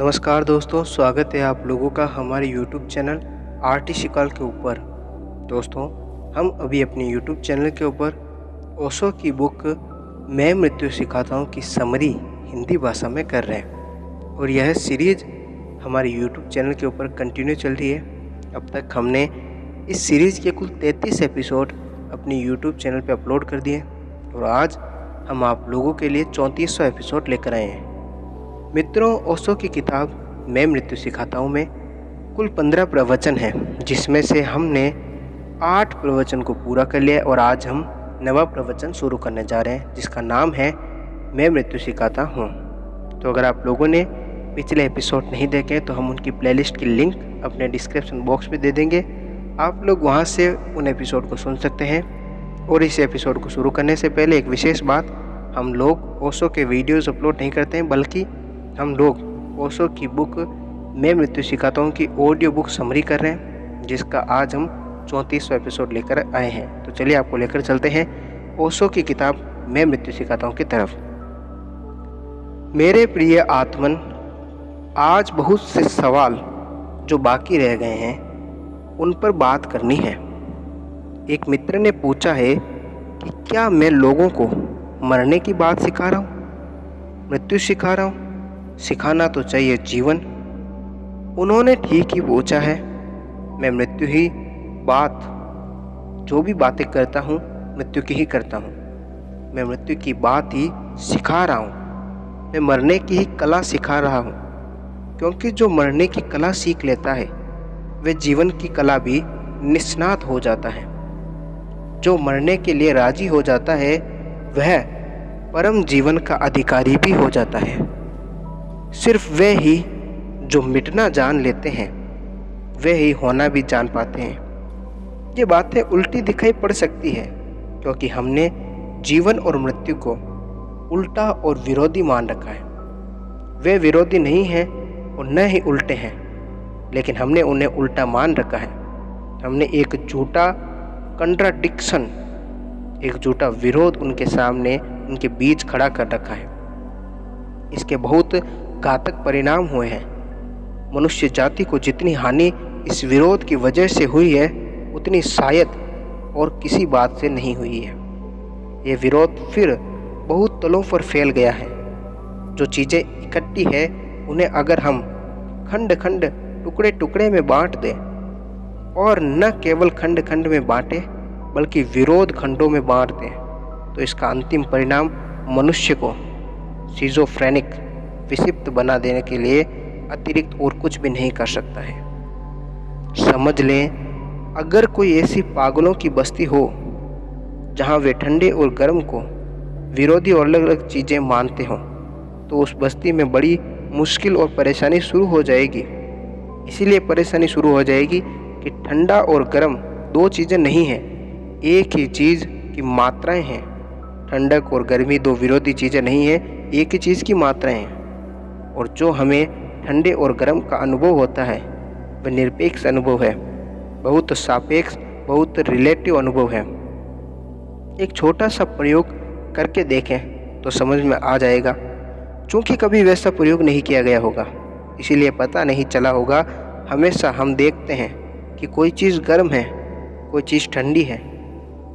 नमस्कार दोस्तों, स्वागत है आप लोगों का हमारे YouTube चैनल आर्टी शिकाल के ऊपर। दोस्तों, हम अभी अपने YouTube चैनल के ऊपर ओशो की बुक मैं मृत्यु सिखाता हूँ की समरी हिंदी भाषा में कर रहे हैं और यह सीरीज़ हमारे YouTube चैनल के ऊपर कंटिन्यू चल रही है। अब तक हमने इस सीरीज़ के कुल 33 एपिसोड अपनी YouTube चैनल पर अपलोड कर दिए और आज हम आप लोगों के लिए 34वां एपिसोड लेकर आए हैं। मित्रों, ओशो की किताब मैं मृत्यु सिखाता हूँ में कुल 15 प्रवचन हैं, जिसमें से हमने 8 प्रवचन को पूरा कर लिया और आज हम 9वां प्रवचन शुरू करने जा रहे हैं, जिसका नाम है मैं मृत्यु सिखाता हूँ। तो अगर आप लोगों ने पिछले एपिसोड नहीं देखे तो हम उनकी प्लेलिस्ट की लिंक अपने डिस्क्रिप्शन बॉक्स में दे देंगे। आप लोग वहाँ से उन एपिसोड को सुन सकते हैं। और इस एपिसोड को शुरू करने से पहले एक विशेष बात, हम लोग ओशो के वीडियोज़ अपलोड नहीं करते हैं, बल्कि हम लोग ओशो की बुक मैं मृत्यु सिखाता हूँ की ऑडियो बुक समरी कर रहे हैं, जिसका आज हम 34वां एपिसोड लेकर आए हैं। तो चलिए आपको लेकर चलते हैं ओशो की किताब मैं मृत्यु सिखाता हूँ की तरफ। मेरे प्रिय आत्मन, आज बहुत से सवाल जो बाकी रह गए हैं उन पर बात करनी है। एक मित्र ने पूछा है कि क्या मैं लोगों को मरने की बात सिखा रहा हूँ, मृत्यु सिखा रहा हूँ? सिखाना तो चाहिए जीवन। उन्होंने ठीक ही पूछा है। मैं मृत्यु ही बात, जो भी बातें करता हूँ मृत्यु की ही करता हूँ। मैं मृत्यु की बात ही सिखा रहा हूँ। मैं मरने की ही कला सिखा रहा हूँ, क्योंकि जो मरने की कला सीख लेता है वह जीवन की कला भी निष्णात हो जाता है। जो मरने के लिए राजी हो जाता है वह परम जीवन का अधिकारी भी हो जाता है। सिर्फ वे ही जो मिटना जान लेते हैं वे ही होना भी जान पाते हैं। ये बातें उल्टी दिखाई पड़ सकती है, क्योंकि हमने जीवन और मृत्यु को उल्टा और विरोधी मान रखा है। वे विरोधी नहीं हैं और न ही उल्टे हैं, लेकिन हमने उन्हें उल्टा मान रखा है। हमने एक झूठा कंट्राडिक्शन, एक झूठा विरोध उनके सामने, उनके बीच खड़ा कर रखा है। इसके बहुत घातक परिणाम हुए हैं। मनुष्य जाति को जितनी हानि इस विरोध की वजह से हुई है, उतनी शायद और किसी बात से नहीं हुई है। ये विरोध फिर बहुत तलों पर फैल गया है। जो चीज़ें इकट्ठी है उन्हें अगर हम खंड खंड, टुकड़े टुकड़े में बांट दें, और न केवल खंड खंड में बांटें बल्कि विरोध खंडों में बांट दें, तो इसका अंतिम परिणाम मनुष्य को सिजोफ्रेनिक, विक्षिप्त बना देने के लिए अतिरिक्त और कुछ भी नहीं कर सकता है। समझ लें, अगर कोई ऐसी पागलों की बस्ती हो जहां वे ठंडे और गर्म को विरोधी और अलग अलग चीज़ें मानते हों, तो उस बस्ती में बड़ी मुश्किल और परेशानी शुरू हो जाएगी। इसीलिए परेशानी शुरू हो जाएगी कि ठंडा और गर्म दो चीज़ें नहीं हैं, एक ही चीज़ की मात्राएं हैं। ठंडक और गर्मी दो विरोधी चीज़ें नहीं हैं, एक ही चीज़ की मात्राएं हैं। और जो हमें ठंडे और गर्म का अनुभव होता है वह निरपेक्ष अनुभव है, बहुत सापेक्ष, बहुत रिलेटिव अनुभव है। एक छोटा सा प्रयोग करके देखें तो समझ में आ जाएगा। चूँकि कभी वैसा प्रयोग नहीं किया गया होगा, इसीलिए पता नहीं चला होगा। हमेशा हम देखते हैं कि कोई चीज़ गर्म है, कोई चीज़ ठंडी है,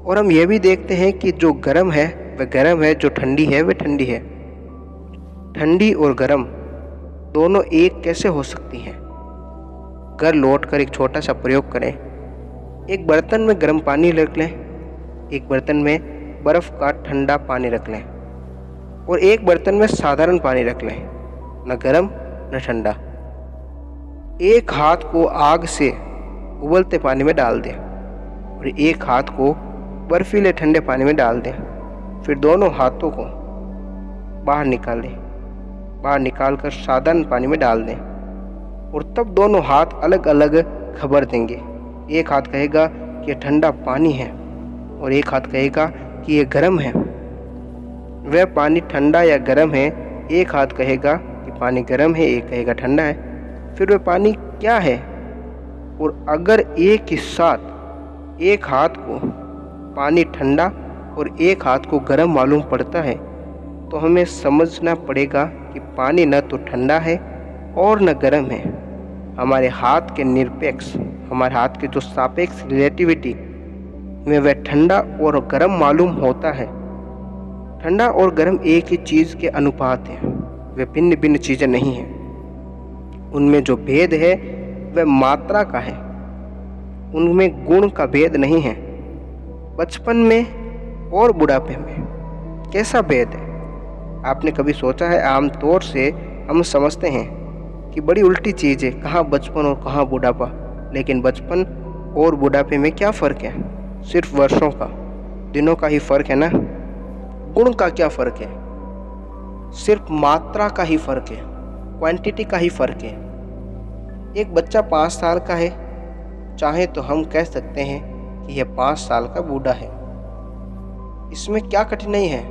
और हम यह भी देखते हैं कि जो गर्म है वह गर्म है, जो ठंडी है वह ठंडी है। ठंडी और गर्म दोनों एक कैसे हो सकती हैं? घर लौटकर एक छोटा सा प्रयोग करें। एक बर्तन में गर्म पानी रख लें, एक बर्तन में बर्फ़ का ठंडा पानी रख लें, और एक बर्तन में साधारण पानी रख लें, न गर्म न ठंडा। एक हाथ को आग से उबलते पानी में डाल दें और एक हाथ को बर्फीले ठंडे पानी में डाल दें। फिर दोनों हाथों को बाहर निकालें, बाहर निकालकर साधारण पानी में डाल दें, और तब दोनों हाथ अलग अलग खबर देंगे। एक हाथ कहेगा कि यह ठंडा पानी है और एक हाथ कहेगा कि यह गर्म है। वह पानी ठंडा या गर्म है, एक हाथ कहेगा कि पानी गर्म है, एक कहेगा ठंडा है। फिर वह पानी क्या है? और अगर एक ही साथ एक हाथ को पानी ठंडा और एक हाथ को गर्म मालूम पड़ता है, तो हमें समझना पड़ेगा कि पानी न तो ठंडा है और न गर्म है। हमारे हाथ के निरपेक्ष, हमारे हाथ के जो सापेक्ष रिलेटिविटी में वह ठंडा और गर्म मालूम होता है। ठंडा और गर्म एक ही चीज़ के अनुपात हैं, वे भिन्न भिन्न चीज़ें नहीं हैं। उनमें जो भेद है वह मात्रा का है, उनमें गुण का भेद नहीं है। बचपन में और बुढ़ापे में कैसा भेद है? आपने कभी सोचा है? आमतौर से हम समझते हैं कि बड़ी उल्टी चीज़ है, कहाँ बचपन और कहाँ बुढ़ापा। लेकिन बचपन और बुढ़ापे में क्या फ़र्क है? सिर्फ वर्षों का, दिनों का ही फ़र्क है ना। गुण का क्या फ़र्क है? सिर्फ मात्रा का ही फ़र्क है, क्वांटिटी का ही फ़र्क है। एक बच्चा 5 साल का है, चाहे तो हम कह सकते हैं कि यह 5 साल का बूढ़ा है। इसमें क्या कठिनाई है?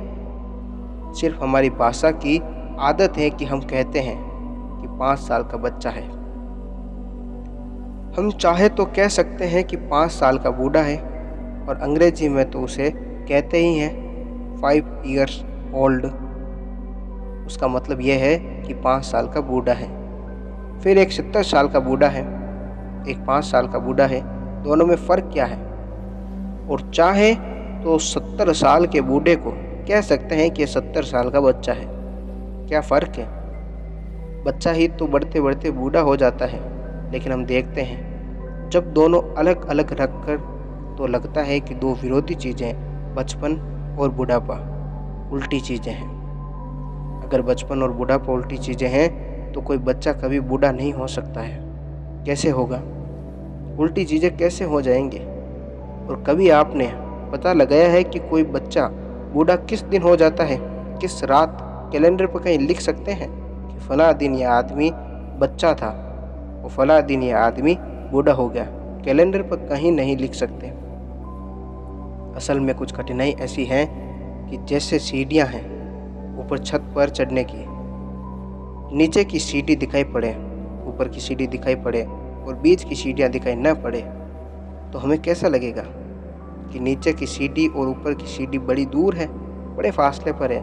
सिर्फ हमारी भाषा की आदत है कि हम कहते हैं कि 5 साल का बच्चा है। हम चाहे तो कह सकते हैं कि 5 साल का बूढ़ा है, और अंग्रेजी में तो उसे कहते ही हैं 5 years old। उसका मतलब यह है कि 5 साल का बूढ़ा है। फिर एक 70 साल का बूढ़ा है, एक 5 साल का बूढ़ा है, दोनों में फ़र्क क्या है? और चाहे तो 70 साल के बूढ़े को कह सकते हैं कि 70 साल का बच्चा है। क्या फ़र्क है? बच्चा ही तो बढ़ते बढ़ते बूढ़ा हो जाता है। लेकिन हम देखते हैं जब दोनों अलग अलग रखकर तो लगता है कि दो विरोधी चीज़ें, बचपन और बुढ़ापा, उल्टी चीज़ें हैं। अगर बचपन और बुढ़ापा उल्टी चीज़ें हैं तो कोई बच्चा कभी बूढ़ा नहीं हो सकता है। कैसे होगा? उल्टी चीज़ें कैसे हो जाएंगे? और कभी आपने पता लगाया है कि कोई बच्चा बूढ़ा किस दिन हो जाता है? किस रात? कैलेंडर पर कहीं लिख सकते हैं कि फला दिन यह आदमी बच्चा था और फला दिन यह आदमी बूढ़ा हो गया? कैलेंडर पर कहीं नहीं लिख सकते। असल में कुछ कठिनाई ऐसी है कि जैसे सीढ़ियां हैं, ऊपर छत पर चढ़ने की, नीचे की सीढ़ी दिखाई पड़े, ऊपर की सीढ़ी दिखाई पड़े और बीच की सीढ़ियां दिखाई न पड़े, तो हमें कैसा लगेगा कि नीचे की सीढ़ी और ऊपर की सीढ़ी बड़ी दूर है, बड़े फासले पर है,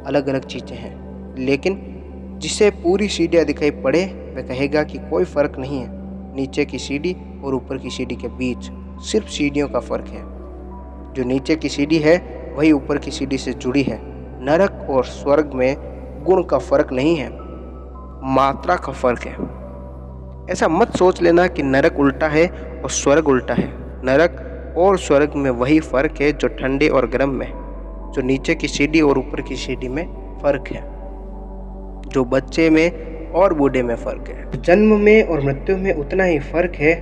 अलग अलग चीज़ें हैं। लेकिन जिसे पूरी सीढ़ियाँ दिखाई पड़े वह कहेगा कि कोई फ़र्क नहीं है, नीचे की सीढ़ी और ऊपर की सीढ़ी के बीच सिर्फ सीढ़ियों का फ़र्क है। जो नीचे की सीढ़ी है वही ऊपर की सीढ़ी से जुड़ी है। नरक और स्वर्ग में गुण का फ़र्क नहीं है, मात्रा का फ़र्क है। ऐसा मत सोच लेना कि नरक उल्टा है और स्वर्ग उल्टा है। नरक और स्वर्ग में वही फ़र्क है जो ठंडे और गर्म में, जो नीचे की सीढ़ी और ऊपर की सीढ़ी में फ़र्क है, जो बच्चे में और बूढ़े में फ़र्क है। जन्म में और मृत्यु में उतना ही फ़र्क है,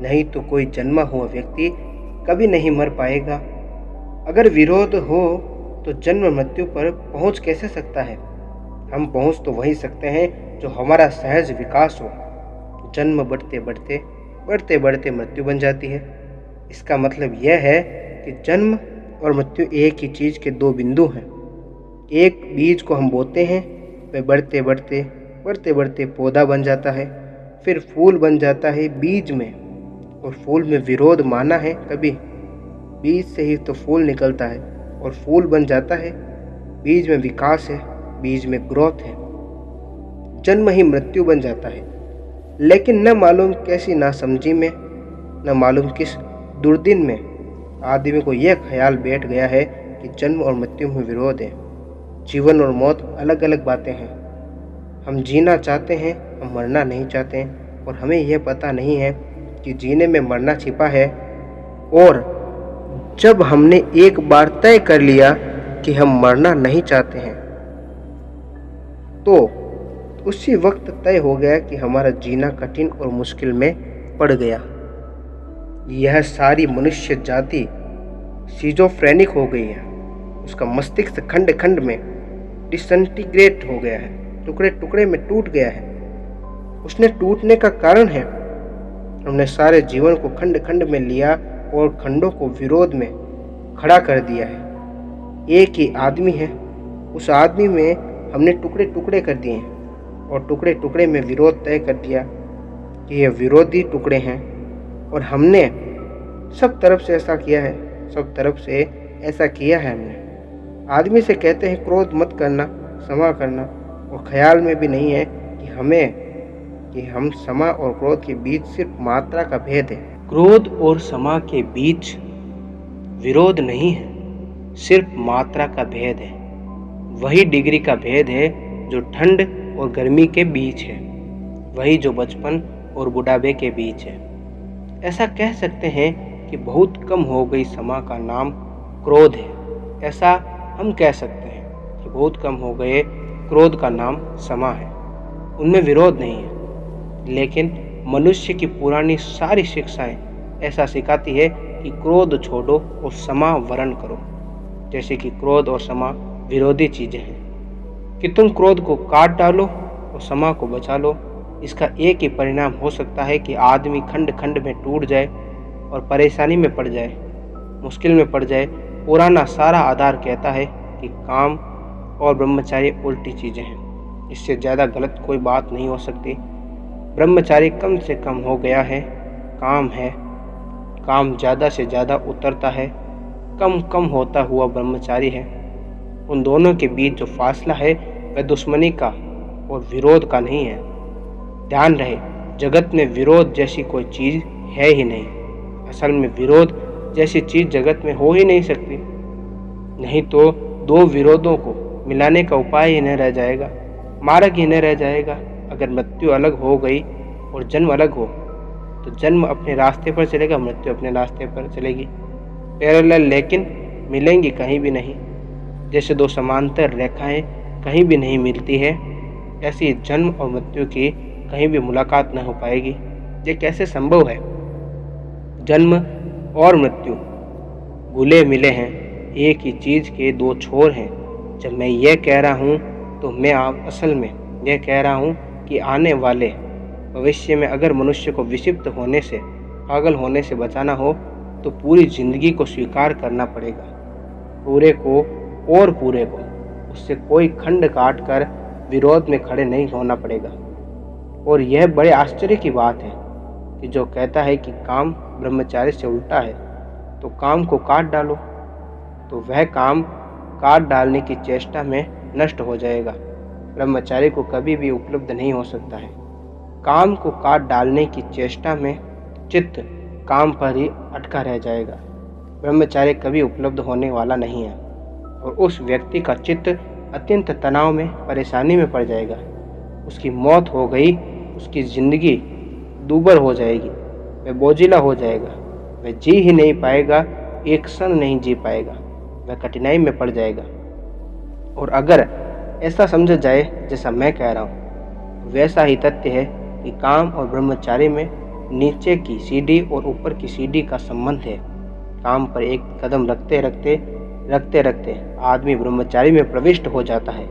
नहीं तो कोई जन्मा हुआ व्यक्ति कभी नहीं मर पाएगा। अगर विरोध हो तो जन्म मृत्यु पर पहुंच कैसे सकता है? हम पहुंच तो वही सकते हैं जो हमारा सहज विकास हो। जन्म बढ़ते बढ़ते बढ़ते बढ़ते मृत्यु बन जाती है। इसका मतलब यह है कि जन्म और मृत्यु एक ही चीज़ के दो बिंदु हैं। एक बीज को हम बोते हैं, वह बढ़ते बढ़ते बढ़ते बढ़ते पौधा बन जाता है, फिर फूल बन जाता है बीज में। और फूल में विरोध माना है कभी? बीज से ही तो फूल निकलता है और फूल बन जाता है। बीज में विकास है, बीज में ग्रोथ है। जन्म ही मृत्यु बन जाता है। लेकिन न मालूम कैसी नासमझी में, न मालूम किस दुर्दिन में आदमी को यह ख्याल बैठ गया है कि जन्म और मृत्यु में विरोध है। जीवन और मौत अलग अलग बातें हैं। हम जीना चाहते हैं, हम मरना नहीं चाहते हैं। और हमें यह पता नहीं है कि जीने में मरना छिपा है। और जब हमने एक बार तय कर लिया कि हम मरना नहीं चाहते हैं, तो उसी वक्त तय हो गया कि हमारा जीना कठिन और मुश्किल में पड़ गया। यह सारी मनुष्य जाति सिजोफ्रेनिक हो गई है। उसका मस्तिष्क खंड खंड में डिसइंटीग्रेट हो गया है, टुकड़े टुकड़े में टूट गया है। उसने टूटने का कारण है हमने सारे जीवन को खंड खंड में लिया और खंडों को विरोध में खड़ा कर दिया है। एक ही आदमी है, उस आदमी में हमने टुकड़े टुकड़े कर दिए हैं और टुकड़े टुकड़े में विरोध तय कर दिया कि ये विरोधी टुकड़े हैं। और हमने सब तरफ से ऐसा किया है, सब तरफ से ऐसा किया है हमने। आदमी से कहते हैं क्रोध मत करना, क्षमा करना, और ख्याल में भी नहीं है कि हमें कि हम समा और क्रोध के बीच सिर्फ मात्रा का भेद है। क्रोध और समा के बीच विरोध नहीं है, सिर्फ मात्रा का भेद है। वही डिग्री का भेद है जो ठंड और गर्मी के बीच है, वही जो बचपन और बुढ़ापे के बीच है। ऐसा कह सकते हैं कि बहुत कम हो गई समा का नाम क्रोध है। ऐसा हम कह सकते हैं कि बहुत कम हो गए क्रोध का नाम समा है। उनमें विरोध नहीं है, लेकिन मनुष्य की पुरानी सारी शिक्षाएं ऐसा सिखाती है कि क्रोध छोड़ो और समा वर्ण करो, जैसे कि क्रोध और समा विरोधी चीजें हैं। कि तुम क्रोध को काट डालो और समा को बचा लो। इसका एक ही परिणाम हो सकता है कि आदमी खंड खंड में टूट जाए और परेशानी में पड़ जाए, मुश्किल में पड़ जाए। पुराना सारा आधार कहता है कि काम और ब्रह्मचार्य उल्टी चीज़ें हैं। इससे ज़्यादा गलत कोई बात नहीं हो सकती। ब्रह्मचार्य कम से कम हो गया है, काम है। काम ज़्यादा से ज़्यादा उतरता है, कम कम होता हुआ ब्रह्मचारी है। उन दोनों के बीच जो फासला है वह दुश्मनी का और विरोध का नहीं है। ध्यान रहे, जगत में विरोध जैसी कोई चीज़ है ही नहीं। असल में विरोध जैसी चीज़ जगत में हो ही नहीं सकती। नहीं तो दो विरोधों को मिलाने का उपाय ही न रह जाएगा, मार्ग ही न रह जाएगा। अगर मृत्यु अलग हो गई और जन्म अलग हो तो जन्म अपने रास्ते पर चलेगा, मृत्यु अपने रास्ते पर चलेगी। पैरेलल लेकिन मिलेंगी कहीं भी नहीं। जैसे दो समांतर रेखाएं कहीं भी नहीं मिलती है, ऐसी जन्म और मृत्यु की कहीं भी मुलाकात न हो पाएगी। ये कैसे संभव है? जन्म और मृत्यु घुले मिले हैं, एक ही चीज़ के दो छोर हैं। जब मैं ये कह रहा हूँ तो मैं असल में यह कह रहा हूँ कि आने वाले भविष्य में अगर मनुष्य को विक्षिप्त होने से, पागल होने से बचाना हो तो पूरी जिंदगी को स्वीकार करना पड़ेगा, पूरे को और पूरे को। उससे कोई खंड काट कर विरोध में खड़े नहीं होना पड़ेगा। और यह बड़े आश्चर्य की बात है कि जो कहता है कि काम ब्रह्मचार्य से उल्टा है, तो काम को काट डालो, तो वह काम काट डालने की चेष्टा में नष्ट हो जाएगा। ब्रह्मचार्य को कभी भी उपलब्ध नहीं हो सकता है। काम को काट डालने की चेष्टा में चित्त काम पर ही अटका रह जाएगा। ब्रह्मचार्य कभी उपलब्ध होने वाला नहीं है और उस व्यक्ति का चित्त अत्यंत तनाव में, परेशानी में पड़ जाएगा। उसकी मौत हो गई, उसकी जिंदगी दूभर हो जाएगी, वह बोझिला हो जाएगा, वह जी ही नहीं पाएगा, एक क्षण नहीं जी पाएगा, वह कठिनाई में पड़ जाएगा। और अगर ऐसा समझा जाए जैसा मैं कह रहा हूँ, वैसा ही तथ्य है कि काम और ब्रह्मचार्य में नीचे की सीढ़ी और ऊपर की सीढ़ी का संबंध है। काम पर एक कदम रखते रखते आदमी ब्रह्मचार्य में प्रविष्ट हो जाता है।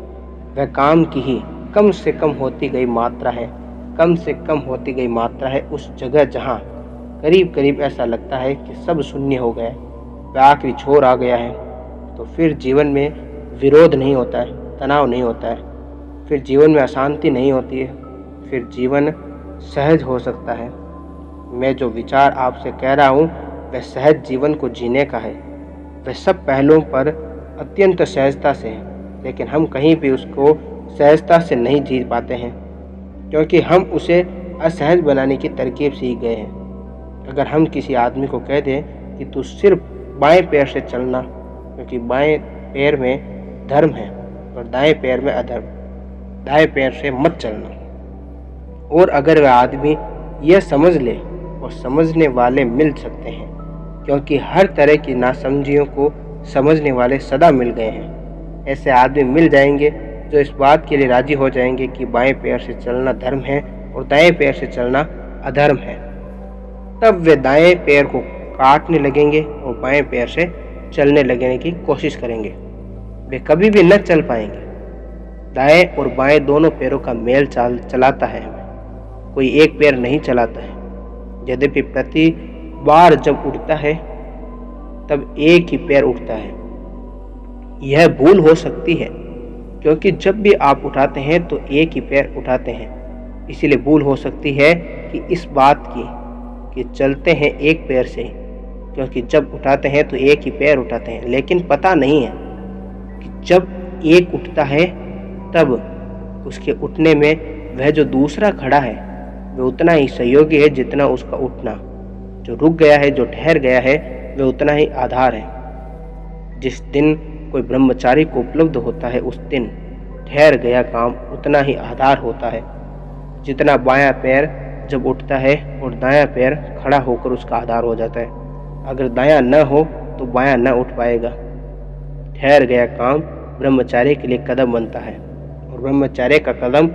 वह काम की ही कम से कम होती गई मात्रा है, कम से कम होती गई मात्रा है उस जगह जहाँ करीब करीब ऐसा लगता है कि सब शून्य हो गया, वह आखिरी छोर आ गया है। तो फिर जीवन में विरोध नहीं होता है, तनाव नहीं होता है, फिर जीवन में अशांति नहीं होती है, फिर जीवन सहज हो सकता है। मैं जो विचार आपसे कह रहा हूँ वह सहज जीवन को जीने का है। वह सब पहलुओं पर अत्यंत सहजता से है, लेकिन हम कहीं भी उसको सहजता से नहीं जी पाते हैं, क्योंकि हम उसे असहज बनाने की तरकीब सीख गए हैं। अगर हम किसी आदमी को कह दें कि तू सिर्फ बाएं पैर से चलना, क्योंकि बाएं पैर में धर्म है और दाएं पैर में अधर्म, दाएं पैर से मत चलना। और अगर वह आदमी यह समझ ले, और समझने वाले मिल सकते हैं, क्योंकि हर तरह की नासमझियों को समझने वाले सदा मिल गए हैं। ऐसे आदमी मिल जाएंगे जो इस बात के लिए राजी हो जाएंगे कि बाएं पैर से चलना धर्म है और दाएं पैर से चलना अधर्म है। तब वे दाएं पैर को काटने लगेंगे और बाएं पैर से चलने लगने की कोशिश करेंगे। वे कभी भी न चल पाएंगे। दाएं और बाएं दोनों पैरों का मेल चाल चलाता है हमें, कोई एक पैर नहीं चलाता है। यद्यपि प्रति बार जब उठता है तब एक ही पैर उठता है। यह भूल हो सकती है, क्योंकि जब भी आप उठाते हैं तो एक ही पैर उठाते हैं। इसीलिए भूल हो सकती है कि इस बात की कि चलते हैं एक पैर से, क्योंकि जब उठाते हैं तो एक ही पैर उठाते हैं। लेकिन पता नहीं है कि जब एक उठता है तब उसके उठने में वह जो दूसरा खड़ा है वह उतना ही सहयोगी है जितना उसका उठना। जो रुक गया है, जो ठहर गया है, वह उतना ही आधार है। जिस दिन कोई ब्रह्मचारी को उपलब्ध होता है, उस दिन ठहर गया काम उतना ही आधार होता है जितना बायां पैर जब उठता है और दायां पैर खड़ा होकर उसका आधार हो जाता है। अगर दायां न हो तो बायां न उठ पाएगा। ठहर गया काम ब्रह्मचारी के लिए कदम बनता है, और ब्रह्मचारी का कदम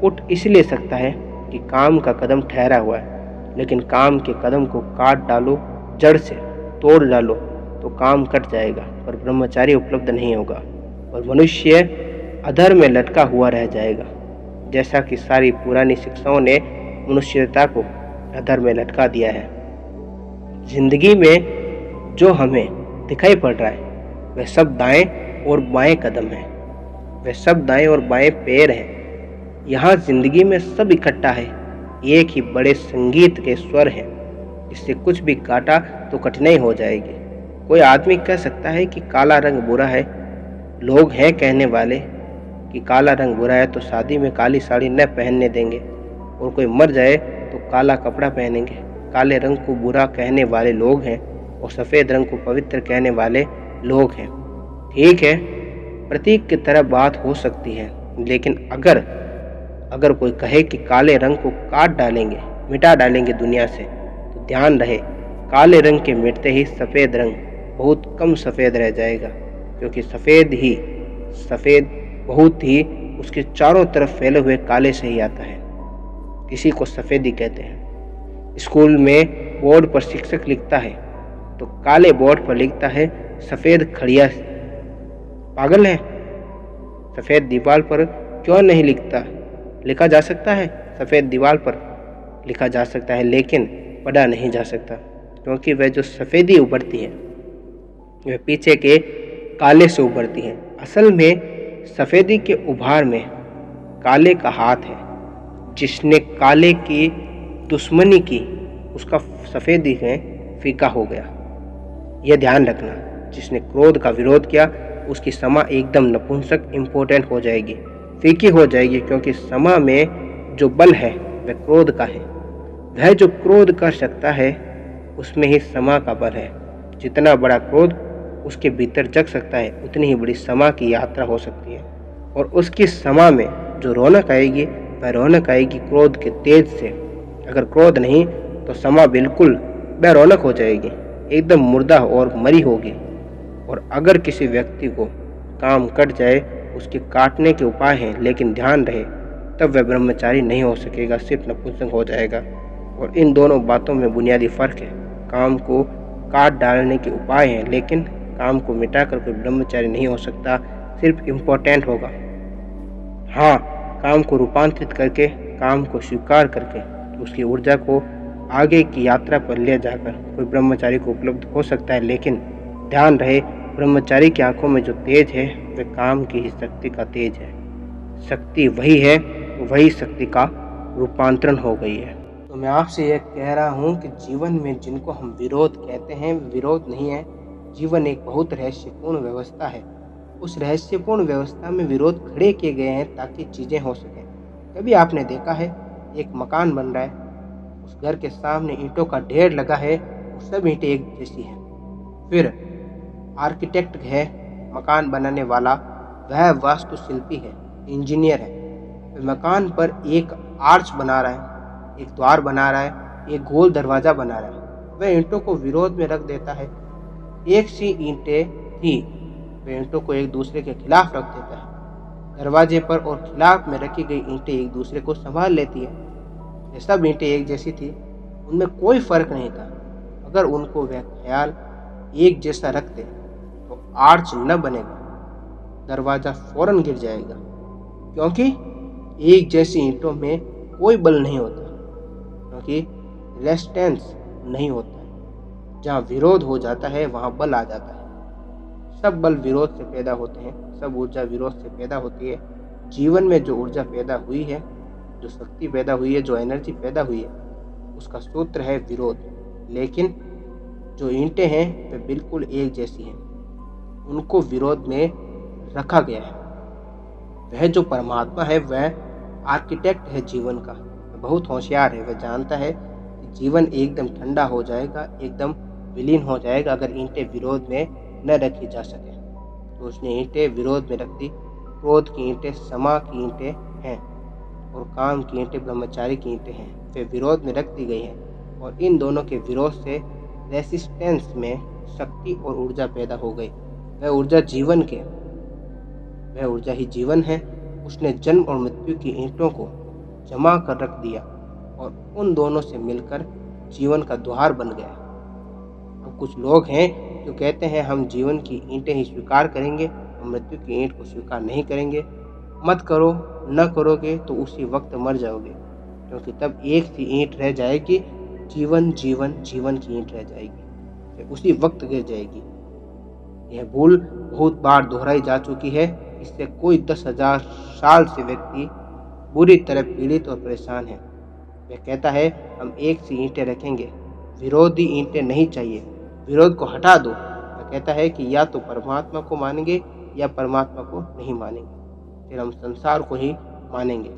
उठ इसलिए सकता है कि काम का कदम ठहरा हुआ है। लेकिन काम के कदम को काट डालो, जड़ से तोड़ डालो तो काम कट जाएगा, पर ब्रह्मचारी उपलब्ध नहीं होगा और मनुष्य अधर में लटका हुआ रह जाएगा। जैसा कि सारी पुरानी शिक्षाओं ने मनुष्यता को अधर में लटका दिया है। जिंदगी में जो हमें दिखाई पड़ रहा है वह सब दाएं और बाएं कदम है, वह सब दाएं और बाएं पैर है। यहाँ जिंदगी में सब इकट्ठा है, एक ही बड़े संगीत के स्वर हैं। इससे कुछ भी काटा तो कठिनाई हो जाएगी। कोई आदमी कह सकता है कि काला रंग बुरा है। लोग हैं कहने वाले कि काला रंग बुरा है तो शादी में काली साड़ी न पहनने देंगे, और कोई मर जाए तो काला कपड़ा पहनेंगे। काले रंग को बुरा कहने वाले लोग हैं और सफ़ेद रंग को पवित्र कहने वाले लोग हैं। ठीक है, प्रतीक की तरह बात हो सकती है, लेकिन अगर कोई कहे कि काले रंग को काट डालेंगे, मिटा डालेंगे दुनिया से, तो ध्यान रहे काले रंग के मिटते ही सफ़ेद रंग बहुत कम सफ़ेद रह जाएगा, क्योंकि सफ़ेद बहुत ही उसके चारों तरफ फैले हुए काले से ही आता है। इसी को सफ़ेदी कहते हैं। स्कूल में बोर्ड पर शिक्षक लिखता है तो काले बोर्ड पर लिखता है सफ़ेद खड़िया। पागल है? सफ़ेद दीवार पर क्यों नहीं लिखा जा सकता है? सफ़ेद दीवार पर लिखा जा सकता है, लेकिन पढ़ा नहीं जा सकता, क्योंकि वह जो सफ़ेदी उभरती है वह पीछे के काले से उभरती है। असल में सफ़ेदी के उभार में काले का हाथ है। जिसने काले की दुश्मनी की उसका सफ़ेदी में फीका हो गया। यह ध्यान रखना, जिसने क्रोध का विरोध किया उसकी समा एकदम नपुंसक इम्पोर्टेंट हो जाएगी, फीकी हो जाएगी, क्योंकि समा में जो बल है वह क्रोध का है। वह जो क्रोध कर सकता है उसमें ही समा का बल है। जितना बड़ा क्रोध उसके भीतर जग सकता है, उतनी ही बड़ी समा की यात्रा हो सकती है। और उसकी समा में जो रौनक आएगी वह रौनक आएगी क्रोध के तेज से। अगर क्रोध नहीं तो समा बिल्कुल बेरौनक हो जाएगी, एकदम मुर्दा और मरी होगी। और अगर किसी व्यक्ति को काम कट जाए, उसके काटने के उपाय हैं, लेकिन ध्यान रहे तब वह ब्रह्मचारी नहीं हो सकेगा, सिर्फ नपुंसक हो जाएगा। और इन दोनों बातों में बुनियादी फ़र्क है। काम को काट डालने के उपाय हैं, लेकिन काम को मिटाकर कोई ब्रह्मचारी नहीं हो सकता, सिर्फ इम्पोर्टेंट होगा। हाँ, काम को रूपांतरित करके, काम को स्वीकार करके, उसकी ऊर्जा को आगे की यात्रा पर ले जाकर कोई ब्रह्मचारी को उपलब्ध हो सकता है। लेकिन ध्यान रहे, ब्रह्मचारी की आंखों में जो तेज है वह काम की ही शक्ति का तेज है। शक्ति वही है, वही शक्ति का रूपांतरण हो गई है। तो मैं आपसे यह कह रहा हूँ कि जीवन में जिनको हम विरोध कहते हैं, विरोध नहीं है। जीवन एक बहुत रहस्यपूर्ण व्यवस्था है। उस रहस्यपूर्ण व्यवस्था में विरोध खड़े किए गए हैं ताकि चीज़ें हो सकें। कभी आपने देखा है एक मकान बन रहा है, उस घर के सामने ईंटों का ढेर लगा है, सब ईंटें एक जैसी हैं। फिर आर्किटेक्ट है, मकान बनाने वाला, वह वास्तुशिल्पी है, इंजीनियर है। फिर मकान पर एक आर्च बना रहा है, एक द्वार बना रहा है, एक गोल दरवाज़ा बना रहा है। वह ईंटों को विरोध में रख देता है। एक सी ईंटें थी, वह ईंटों को एक दूसरे के खिलाफ रख देता है। दरवाजे पर और खिलाफ में रखी गई ईंटें एक दूसरे को संभाल लेती है। ये सब ईंटें एक जैसी थी, उनमें कोई फ़र्क नहीं था। अगर उनको वह ख्याल एक जैसा रखते तो आर्च न बनेगा, दरवाज़ा फौरन गिर जाएगा, क्योंकि एक जैसी ईंटों में कोई बल नहीं होता, क्योंकि रेजिस्टेंस नहीं होता है। जहाँ विरोध हो जाता है वहाँ बल आ जाता है। सब बल विरोध से पैदा होते हैं, सब ऊर्जा विरोध से पैदा होती है। जीवन में जो ऊर्जा पैदा हुई है, जो शक्ति पैदा हुई है, जो एनर्जी पैदा हुई है, उसका सूत्र है विरोध। लेकिन जो ईंटें हैं वे बिल्कुल एक जैसी हैं, उनको विरोध में रखा गया है। वह जो परमात्मा है वह आर्किटेक्ट है जीवन का। बहुत होशियार है। वह जानता है कि जीवन एकदम ठंडा हो जाएगा, एकदम विलीन हो जाएगा अगर ईंटें विरोध में न रखी जा सके। तो उसने ईंटें विरोध में रख दी। क्रोध की ईंटें समा की ईंटें हैं और काम की ईंटें ब्रह्मचारी की ईंटें हैं। वे विरोध में रख दी गई हैं और इन दोनों के विरोध से रेसिस्टेंस में शक्ति और ऊर्जा पैदा हो गई। वह ऊर्जा ही जीवन है। उसने जन्म और मृत्यु की ईंटों को जमा कर रख दिया और उन दोनों से मिलकर जीवन का द्वार बन गया। अब कुछ लोग हैं जो कहते हैं हम जीवन की ईंटें ही स्वीकार करेंगे और मृत्यु की ईंट को स्वीकार नहीं करेंगे। मत करो, न करोगे तो उसी वक्त मर जाओगे, क्योंकि तब एक सी ईंट रह जाएगी, जीवन जीवन जीवन की ईंट रह जाएगी, फिर उसी वक्त गिर जाएगी। यह भूल बहुत बार दोहराई जा चुकी है। इससे कोई 10,000 साल से व्यक्ति बुरी तरह पीड़ित और परेशान है। वह कहता है हम एक सी ईंटें रखेंगे, विरोधी ईंटें नहीं चाहिए, विरोध को हटा दो। वह कहता है कि या तो परमात्मा को मानेंगे या परमात्मा को नहीं मानेंगे, फिर हम संसार को ही मानेंगे।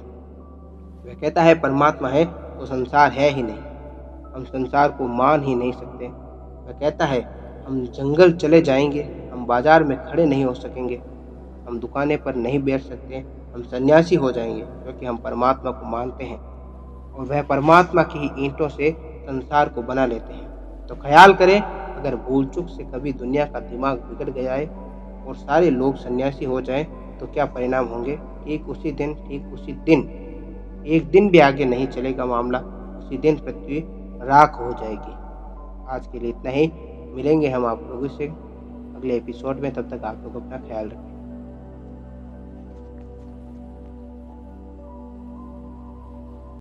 वह कहता है परमात्मा है तो संसार है ही नहीं, हम संसार को मान ही नहीं सकते। वह कहता है हम जंगल चले जाएंगे, हम बाजार में खड़े नहीं हो सकेंगे, हम दुकानें पर नहीं बैठ सकते, हम सन्यासी हो जाएंगे, क्योंकि हम परमात्मा को मानते हैं और वह परमात्मा की ही ईंटों से संसार को बना लेते हैं। तो ख्याल करें, अगर भूल चूक से कभी दुनिया का दिमाग बिगड़ गया है और सारे लोग सन्यासी हो जाएं तो क्या परिणाम होंगे। ठीक उसी दिन एक दिन भी आगे नहीं चलेगा मामला, उसी दिन पृथ्वी राख हो जाएगी। आज के लिए इतना ही। मिलेंगे हम आप लोगों से अगले एपिसोड में। तब तक आप लोग अपना ख्याल रखें।